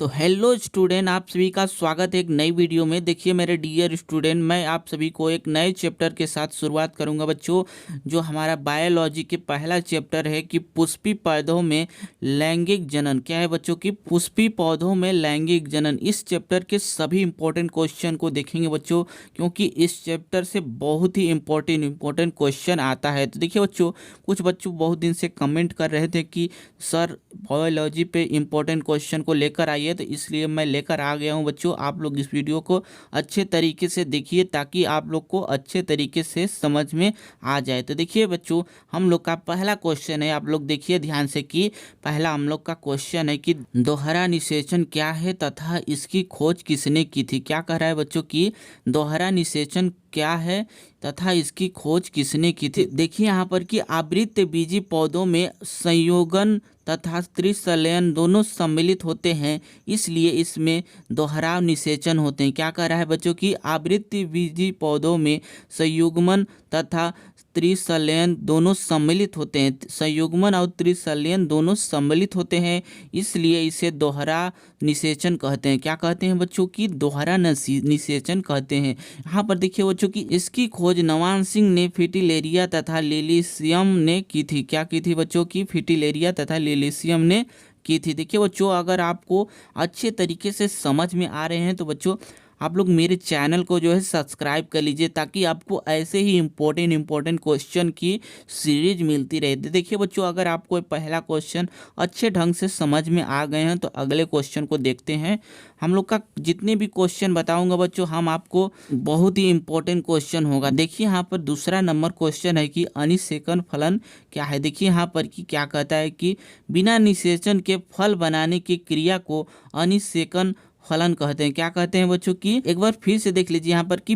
तो hello student, आप सभी का स्वागत है एक नई वीडियो में। देखिए मेरे डियर स्टूडेंट, मैं आप सभी को एक नए चैप्टर के साथ शुरुआत करूंगा बच्चों, जो हमारा बायोलॉजी के पहला चैप्टर है कि पुष्पी पौधों में लैंगिक जनन। क्या है बच्चों की पुष्पी पौधों में लैंगिक जनन। इस चैप्टर के सभी इंपॉर्टेंट क्वेश्चन को देखेंगे बच्चों, क्योंकि इस चैप्टर से बहुत ही इंपॉर्टेंट क्वेश्चन आता है। तो देखिए बच्चों, कुछ बच्चों बहुत दिन से कमेंट कर रहे थे कि सर बायोलॉजी पे इंपॉर्टेंट क्वेश्चन को लेकर आइए, तो इसलिए मैं लेकर आ गया हूं बच्चों। आप लोग इस वीडियो को अच्छे तरीके से देखिए ताकि आप लोग को अच्छे तरीके से समझ में आ जाए। तो देखिए बच्चों, हम लोग का पहला क्वेश्चन है, आप लोग देखिए ध्यान से कि पहला हम लोग का क्वेश्चन है कि दोहरा निषेचन क्या है तथा इसकी खोज किसने की थी। क्या कह रहा है बच्चों की दोहरा निषेचन क्या है तथा इसकी खोज किसने की थी। देखिए यहाँ पर कि आवृत्त बीजी पौधों में संयोगन तथा त्रिसंलयन दोनों सम्मिलित होते हैं, इसलिए इसमें दोहराव निषेचन होते हैं। क्या कह रहा है बच्चों की आवृत्त बीजी पौधों में संयुग्मन तथा त्रिसंलयन दोनों सम्मिलित होते हैं। संयुग्मन और त्रिसंलयन दोनों सम्मिलित होते हैं, इसलिए इसे दोहरा निषेचन कहते हैं। क्या कहते हैं बच्चों की दोहरा निषेचन कहते हैं। यहाँ पर देखिए बच्चों की इसकी खोज नवान सिंह ने फिटिलेरिया तथा लिलियम ने की थी। क्या की थी बच्चों की फिटिलेरिया तथा लिलियम ने की थी। देखिए बच्चों, अगर आपको अच्छे तरीके से समझ में आ रहे हैं तो बच्चों आप लोग मेरे चैनल को जो है सब्सक्राइब कर लीजिए, ताकि आपको ऐसे ही इंपॉर्टेंट क्वेश्चन की सीरीज मिलती रहे। तो देखिए बच्चों, अगर आपको पहला क्वेश्चन अच्छे ढंग से समझ में आ गए हैं तो अगले क्वेश्चन को देखते हैं। हम लोग का जितने भी क्वेश्चन बताऊंगा बच्चों, हम आपको बहुत ही इंपॉर्टेंट क्वेश्चन होगा। देखिए यहाँ पर दूसरा नंबर क्वेश्चन है कि अनिषेकन फलन क्या है। देखिए यहाँ पर कि क्या कहता है कि बिना निषेचन के फल बनाने की क्रिया को अनिषेकन फलन कहते हैं। क्या कहते हैं बच्चों की एक बार फिर से देख लीजिए यहाँ पर कि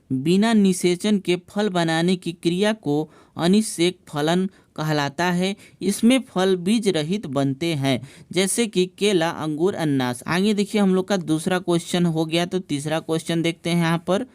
बिना निषेचन के फल बनाने की क्रिया को अनिषेक फलन कहलाता है। इसमें फल बीज रहित बनते हैं, जैसे कि केला, अंगूर, अनानास। आगे देखिए हम लोग का दूसरा क्वेश्चन हो गया, तो तीसरा क्वेश्चन देखते हैं। यहाँ पर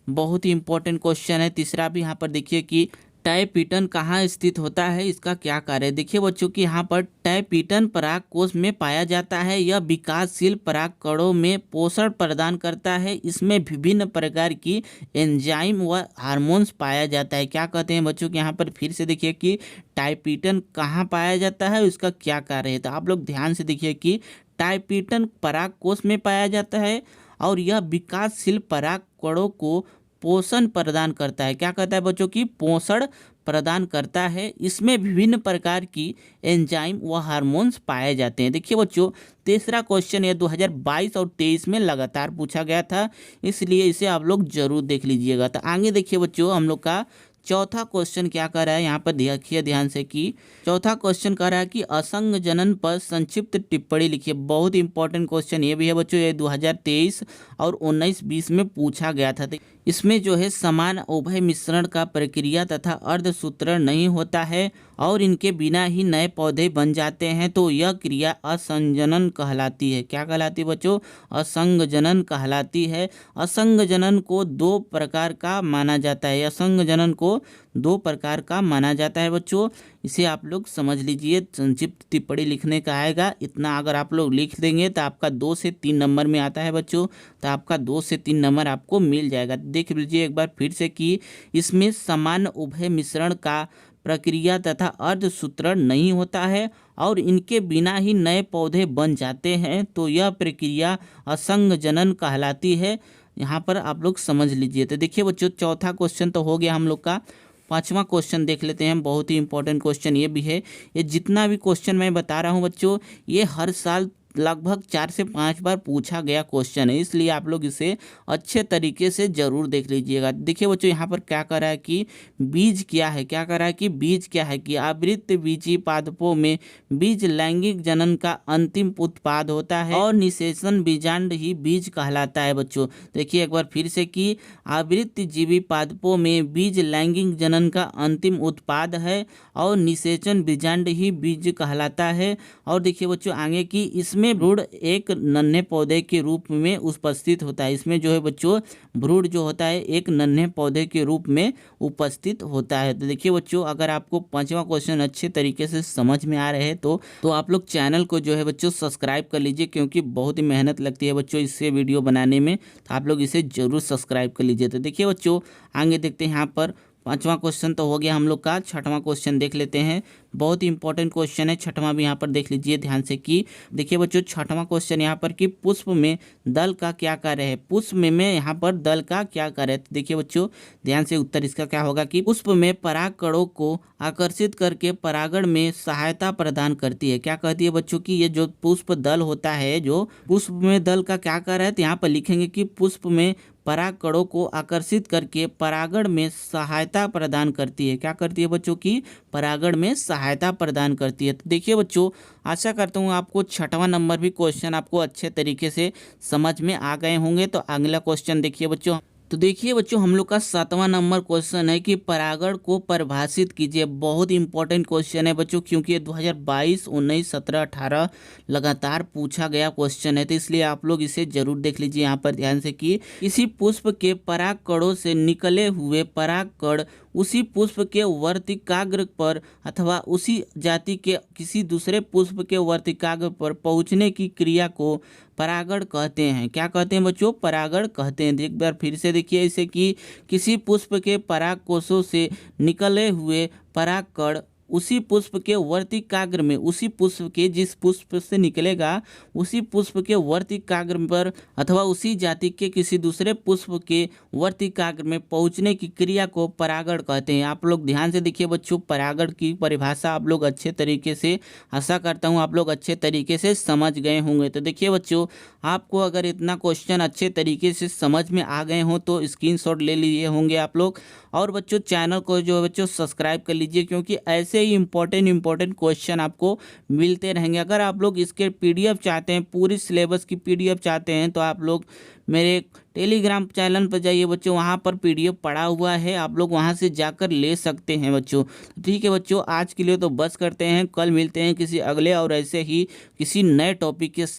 बहुत ही इंपॉर्टेंट क्वेश्चन है तीसरा भी। यहाँ पर देखिए कि टाइपिटन कहाँ स्थित होता है, इसका क्या कार्य है। देखिए बच्चों कि यहाँ पर टाइपिटन पराग कोश में पाया जाता है। यह विकासशील पराग कणों में पोषण प्रदान करता है। इसमें विभिन्न प्रकार की एंजाइम व हार्मोन्स पाया जाता है। क्या कहते हैं बच्चों कि यहाँ पर फिर से देखिए कि टाइपिटन कहाँ पाया जाता है, उसका क्या कार्य है। तो आप लोग ध्यान से देखिए कि टाइपिटन पराग कोश में पाया जाता है और यह विकासशील पराग कणों को पोषण प्रदान करता है। क्या कहता है बच्चों की पोषण प्रदान करता है। इसमें विभिन्न प्रकार की एंजाइम व हार्मोन्स पाए जाते हैं। देखिए बच्चों, तीसरा क्वेश्चन ये 2022 और 23 में लगातार पूछा गया था, इसलिए इसे आप लोग जरूर देख लीजिएगा। तो आगे देखिए बच्चों, हम लोग का चौथा क्वेश्चन क्या कर रहा है। यहाँ पर देखिए ध्यान से कि चौथा क्वेश्चन कह रहा है कि असंग जनन पर संक्षिप्त टिप्पणी लिखिए। बहुत इंपॉर्टेंट क्वेश्चन ये भी है बच्चों, ये 2023 और 19-20 में पूछा गया था। इसमें जो है समान उभय मिश्रण का प्रक्रिया तथा अर्धसूत्रण नहीं होता है और इनके बिना ही नए पौधे बन जाते हैं, तो यह क्रिया असंजनन कहलाती है। क्या कहलाती है बच्चों, असंगजनन कहलाती है। असंगजनन को दो प्रकार का माना जाता है। असंगजनन को दो प्रकार का माना जाता है बच्चों, इसे आप लोग समझ लीजिए। संक्षिप्त टिप्पणी लिखने का आएगा, इतना अगर आप लोग लिख देंगे तो आपका 2 से 3 नंबर में आता है बच्चों। तो आपका 2 से 3 नंबर आपको मिल जाएगा। देख लीजिए एक बार फिर से कि इसमें समान उभय मिश्रण का प्रक्रिया तथा अर्धसूत्रण नहीं होता है और इनके बिना ही नए पौधे बन जाते हैं, तो यह प्रक्रिया असंगजनन कहलाती है। यहाँ पर आप लोग समझ लीजिए। तो देखिए बच्चों, चौथा क्वेश्चन तो हो गया हम लोग का। पांचवा क्वेश्चन देख लेते हैं हम। बहुत ही इंपॉर्टेंट क्वेश्चन ये भी है। ये जितना भी क्वेश्चन मैं बता रहा हूँ बच्चों, ये हर साल लगभग 4 से 5 बार पूछा गया क्वेश्चन है, इसलिए आप लोग इसे अच्छे तरीके से जरूर देख लीजिएगा। देखिए बच्चों, यहाँ पर क्या कर रहा है कि बीज क्या है। क्या कर रहा है कि बीज क्या है कि आवृत्त बीजी पादपों में बीज लैंगिक जनन का अंतिम उत्पाद होता है और निषेचन बीजांड ही बीज कहलाता है बच्चों। देखिए एक बार फिर से कि आवृत्त जीवी पादपों में बीज लैंगिक जनन का अंतिम उत्पाद है और निषेचन बीजांड ही बीज कहलाता है। और देखिए बच्चों आगे कि इसमें इसमें भ्रूण एक नन्हे पौधे के रूप में उपस्थित होता है। इसमें जो है बच्चों भ्रूण जो होता है एक नन्हे पौधे के रूप में उपस्थित होता है। तो देखिए बच्चों, अगर आपको पांचवा क्वेश्चन अच्छे तरीके से समझ में आ रहे हैं तो आप लोग चैनल को जो है बच्चों सब्सक्राइब कर लीजिए, क्योंकि बहुत ही मेहनत लगती है बच्चों इससे वीडियो बनाने में। तो आप लोग इसे जरूर सब्सक्राइब कर लीजिए। तो देखिए बच्चों, आगे देखते हैं। यहाँ पर पांचवा क्वेश्चन तो हो गया हम लोग का। छठवां क्वेश्चन देख लेते हैं। बहुत ही इंपॉर्टेंट क्वेश्चन है, छठवां भी यहाँ पर देख लीजिए ध्यान से। कि देखिए बच्चों, छठवां क्वेश्चन यहाँ पर कि पुष्प में दल का क्या कार्य है। पुष्प में यहाँ पर दल का क्या कार्य है। तो देखिए बच्चों, ध्यान से उत्तर इसका क्या होगा कि पुष्प में परागकणों को आकर्षित करके परागण में सहायता प्रदान करती है। क्या कहती है बच्चों की ये जो पुष्प दल होता है, जो पुष्प में दल का क्या कार्य है, तो यहाँ पर लिखेंगे कि पुष्प में परागकणों को आकर्षित करके परागण में सहायता प्रदान करती है। क्या करती है बच्चों की, परागण में सहायता प्रदान करती है। तो देखिए बच्चों, आशा करता हूँ आपको छठवां नंबर भी क्वेश्चन आपको अच्छे तरीके से समझ में आ गए होंगे। तो अगला क्वेश्चन देखिए बच्चों। तो देखिए बच्चों, हम लोग का 7वां नंबर क्वेश्चन है कि परागण को परिभाषित कीजिए। बहुत इंपॉर्टेंट क्वेश्चन है बच्चों, क्योंकि ये 2022, 19, 17, 18 लगातार पूछा गया क्वेश्चन है। तो इसलिए आप लोग इसे जरूर देख लीजिए यहाँ पर ध्यान से। कि किसी पुष्प के परागकणों से निकले हुए परागकण उसी पुष्प के वर्तिकाग्र पर अथवा उसी जाति के किसी दूसरे पुष्प के वर्तिकाग्र पर पहुंचने की क्रिया को परागण कहते हैं। क्या कहते हैं बच्चों, परागण कहते हैं। एक बार फिर से देखिए इसे कि किसी पुष्प के पराग कोशों से निकले हुए परागकण उसी पुष्प के वर्तिकाग्र में, उसी पुष्प के जिस पुष्प से निकलेगा उसी पुष्प के वर्तिकाग्र पर अथवा उसी जाति के किसी दूसरे पुष्प के वर्तिकाग्र में पहुंचने की क्रिया को परागण कहते हैं। आप लोग ध्यान से देखिए बच्चों, परागण की परिभाषा आप लोग अच्छे तरीके से, आशा करता हूं आप लोग अच्छे तरीके से समझ गए होंगे। तो देखिए बच्चों, आपको अगर इतना क्वेश्चन अच्छे तरीके से समझ में आ गए हों तो स्क्रीनशॉट ले लिए होंगे आप लोग। और बच्चों, चैनल को जो है बच्चों सब्सक्राइब कर लीजिए, क्योंकि ऐसे ही इंपॉर्टेंट क्वेश्चन आपको मिलते रहेंगे। अगर आप लोग इसके पीडीएफ चाहते हैं, पूरी सिलेबस की पीडीएफ चाहते हैं, तो आप लोग मेरे टेलीग्राम चैनल पर जाइए बच्चों, वहाँ पर पीडीएफ पड़ा हुआ है, आप लोग वहाँ से जाकर ले सकते हैं बच्चों। ठीक है बच्चों, आज के लिए तो बस करते हैं। कल मिलते हैं किसी अगले और ऐसे ही किसी नए टॉपिक के